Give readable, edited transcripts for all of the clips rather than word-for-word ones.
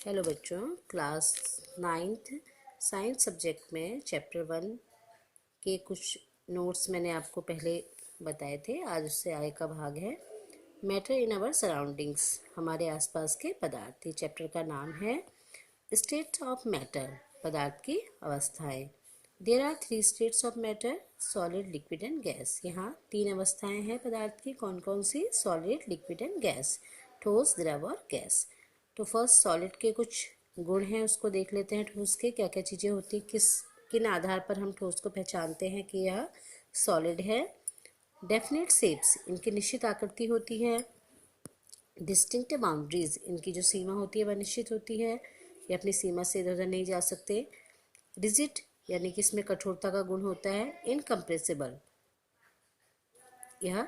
Hello बच्चों, class 9th science subject में chapter 1 के कुछ नोट्स मैंने आपको पहले बताए थे। आज उससे आगे का भाग है मैटर इन आवर सराउंडिंग्स, हमारे आसपास के पदार्थ। ये चैप्टर का नाम है स्टेट्स ऑफ मैटर, पदार्थ की अवस्थाएं। There are 3 states of matter, solid, liquid and gas. यहाँ 3 अवस्थाएं हैं पदार्थ की। कौन कौन सी? सॉलिड, लिक्विड एंड गैस, ठोस, द्रव और गैस। तो फर्स्ट सॉलिड के कुछ गुण हैं, उसको देख लेते हैं। ठोस के क्या क्या चीज़ें होती हैं, किन आधार पर हम ठोस को पहचानते हैं कि यह सॉलिड है। डेफिनेट शेप्स, इनकी निश्चित आकृति होती है। डिस्टिंक्ट बाउंड्रीज, इनकी जो सीमा होती है वह निश्चित होती है, ये अपनी सीमा से इधर उधर नहीं जा सकते। रिजिड, यानी कि इसमें कठोरता का गुण होता है। इनकम्प्रेसिबल, यह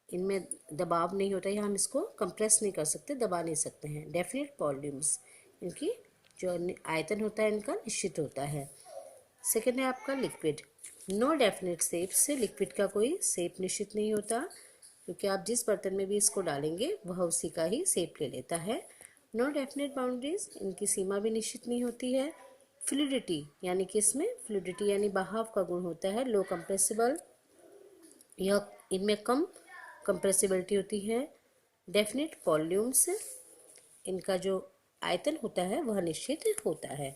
इनमें दबाव नहीं होता है, हम इसको कंप्रेस नहीं कर सकते, दबा नहीं सकते हैं। डेफिनेट वॉल्यूम्स, इनकी जो आयतन होता है इनका निश्चित होता है। सेकेंड है आपका liquid. No definite shapes, liquid का कोई शेप निश्चित नहीं होता, क्योंकि आप जिस बर्तन में भी इसको डालेंगे वह उसी का ही शेप ले लेता है। नो डेफिनेट बाउंड्रीज, इनकी सीमा भी निश्चित नहीं होती है। फ्लूइडिटी, यानी कि इसमें फ्लूइडिटी यानी बहाव का गुण होता है। लो कंप्रेसिबल, यह इनमें कम कंप्रेसिबिलिटी होती है। डेफिनेट वॉल्यूम्स, इनका जो आयतन होता है वह निश्चित होता है।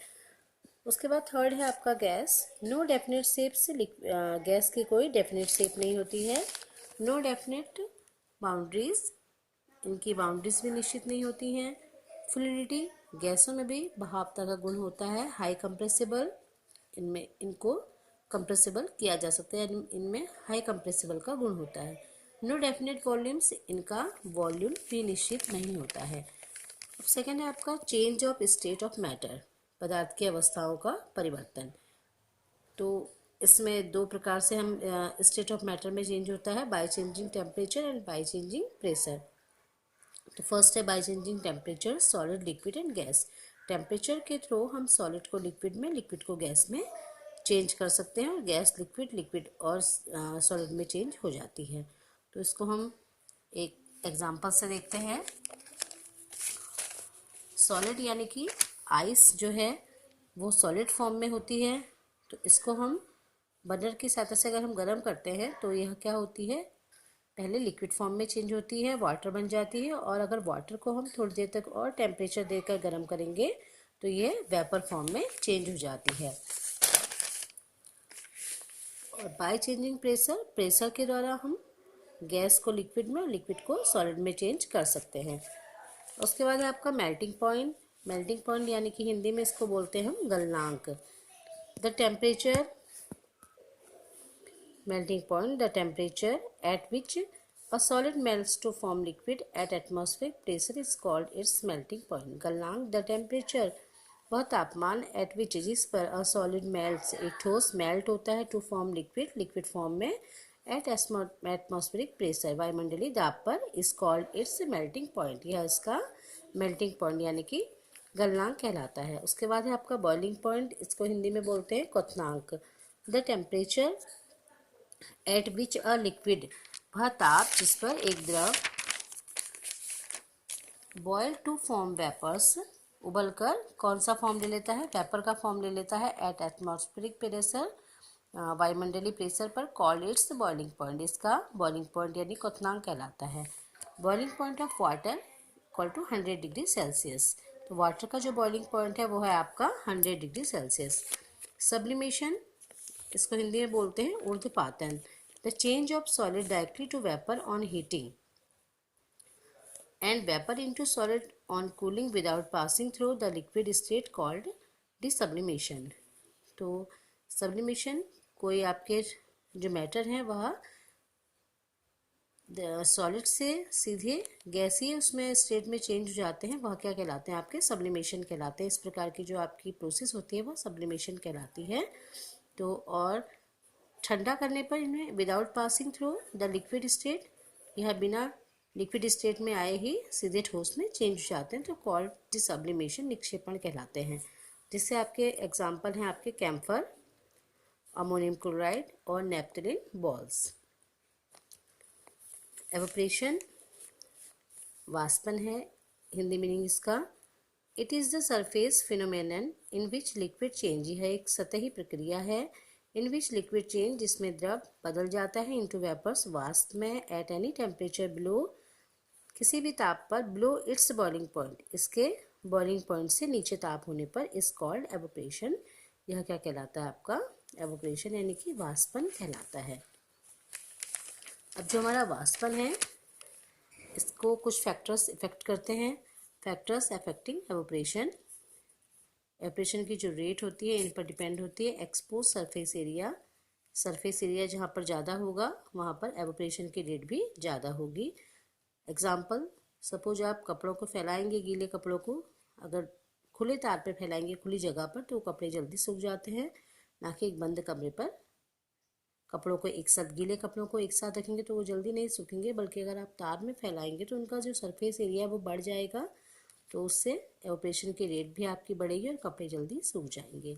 उसके बाद थर्ड है आपका gas. No definite shapes, gas की कोई डेफिनेट शेप नहीं होती है। नो डेफिनेट बाउंड्रीज, इनकी बाउंड्रीज भी निश्चित नहीं होती हैं। फ्लूइडिटी, गैसों में भी बहावता का गुण होता है। हाई कंप्रेसिबल, इनमें इनको कंप्रेसिबल किया जा सकता है, इनमें हाई कंप्रेसिबल का गुण होता है। नो डेफिनेट वॉल्यूम्स, इनका वॉल्यूम भी निश्चित नहीं होता है। अब सेकेंड है आपका change of state of matter, पदार्थ की अवस्थाओं का परिवर्तन। तो इसमें 2 प्रकार से हम स्टेट ऑफ मैटर में चेंज होता है, by changing temperature and by changing pressure. तो फर्स्ट है by changing temperature, solid, liquid and gas. Temperature के थ्रू हम सॉलिड को लिक्विड में, लिक्विड को गैस में चेंज कर सकते हैं, और गैस लिक्विड, लिक्विड और सॉलिड में चेंज हो जाती है। तो इसको हम एक एग्जांपल से देखते हैं। सॉलिड यानी कि आइस जो है वो सॉलिड फॉर्म में होती है, तो इसको हम बर्नर की सहायता से अगर हम गर्म करते हैं तो यह क्या होती है, पहले लिक्विड फॉर्म में चेंज होती है, वाटर बन जाती है, और अगर वाटर को हम थोड़ी देर तक और टेम्परेचर देकर गर्म करेंगे तो ये वेपर फॉर्म में चेंज हो जाती है। और बाय चेंजिंग प्रेशर, प्रेशर के द्वारा हम गैस को लिक्विड में, लिक्विड को सॉलिड में चेंज कर सकते हैं। उसके बाद है आपका मेल्टिंग पॉइंट। मेल्टिंग पॉइंट यानी कि हिंदी में इसको बोलते हैं हम गलनांक। The temperature, melting point, the temperature at which a solid melts to form liquid at atmospheric pressure is called its melting point. गलनांक, the temperature, वह तापमान, at which, जिस पर a solid melts, एक ठोस मेल्ट होता है, to form liquid, liquid form में, at atmospheric pressure, वायुमंडलीय दाब पर, is called its melting point, यह इसका melting point यानी कि गलनांक कहलाता है। उसके बाद है आपका बॉइलिंग पॉइंट, इसको हिंदी में बोलते हैं क्वथनांक। The temperature at which a liquid, वह ताप जिस पर एक द्रव बॉयल टू फॉर्म वेपर्स, उबलकर कौन सा फॉर्म ले लेता है, वेपर का फॉर्म ले लेता है, एट एटमॉस्फेरिक प्रेशर, वायुमंडलीय प्रेशर पर, कॉल्ड इट्स बॉइलिंग पॉइंट, इसका बॉइलिंग पॉइंट यानी क्वथनांक कहलाता है। Boiling point of water equal to 100 degree Celsius, तो वाटर का जो बॉइलिंग पॉइंट है वो है आपका 100 डिग्री सेल्सियस। सब्लिमेशन, इसको हिंदी में बोलते हैं ऊर्ध्वपातन। The change of solid directly to vapour on heating and vapour into solid on cooling without passing through the liquid state called desublimation. तो सब्लिमेशन, कोई आपके जो मैटर है वह सॉलिड से सीधे गैसीय उसमें स्टेट में चेंज हो जाते हैं, वह क्या कहलाते हैं, आपके सब्लिमेशन कहलाते हैं। इस प्रकार की जो आपकी प्रोसेस होती है वह सब्लिमेशन कहलाती है। तो और ठंडा करने पर इन्हें without passing through the liquid state, यह बिना लिक्विड स्टेट में आए ही सीधे ठोस में चेंज हो जाते हैं, तो कॉल्ड डिसब्लिमेशन, निक्षेपण कहलाते हैं। जिससे आपके एग्जाम्पल हैं आपके कैम्फर, अमोनियम क्लोराइड और नेप्थलीन बॉल्स। एवोपरेशन, वाष्पन है हिंदी मीनिंग इसका। It is the surface phenomenon in which liquid change, यह एक सतही प्रक्रिया है इन विच लिक्विड चेंज, जिसमें द्रव बदल जाता है इनटू वेपर्स वाष्प में, एट एनी टेम्परेचर बिलो, किसी भी ताप पर, बिलो इट्स बॉइलिंग पॉइंट, इसके बॉइलिंग पॉइंट से नीचे ताप होने पर, इज कॉल्ड एवोपरेशन, यह क्या कहलाता है आपका एवोपरेशन यानी कि वाष्पन कहलाता है। अब जो हमारा वाष्पन है इसको कुछ फैक्टर्स इफेक्ट करते हैं। फैक्टर्स अफेक्टिंग एवोपरेशन, एवोपरेशन की जो रेट होती है इन पर डिपेंड होती है। Expose surface area, surface area जहाँ पर ज़्यादा होगा वहाँ पर एवोपरेशन की रेट भी ज़्यादा होगी। एग्जाम्पल, सपोज आप कपड़ों को फैलाएंगे, गीले कपड़ों को अगर खुले तार पे फैलाएंगे खुली जगह पर तो कपड़े जल्दी सूख जाते हैं, ना कि एक बंद कमरे पर। कपड़ों को एक साथ, गीले कपड़ों को एक साथ रखेंगे तो वो जल्दी नहीं सूखेंगे, बल्कि अगर आप तार में फैलाएंगे तो उनका जो सरफेस एरिया है वो बढ़ जाएगा, तो उससे एवोपरेशन की रेट भी आपकी बढ़ेगी और कपड़े जल्दी सूख जाएंगे।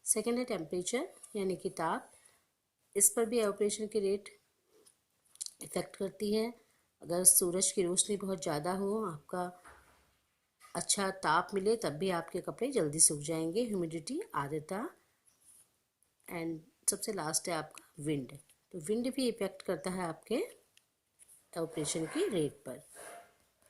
सेकेंड है टेम्परेचर यानी कि ताप, इस पर भी एवोपरेशन की रेट इफेक्ट करती है। अगर सूरज की रोशनी बहुत ज़्यादा हो, आपका अच्छा ताप मिले, तब भी आपके कपड़े जल्दी सूख जाएंगे। ह्यूमिडिटी, आर्द्रता, एंड सबसे लास्ट है आपका विंड, तो विंड भी इफेक्ट करता है आपके एवोपरेशन की रेट पर।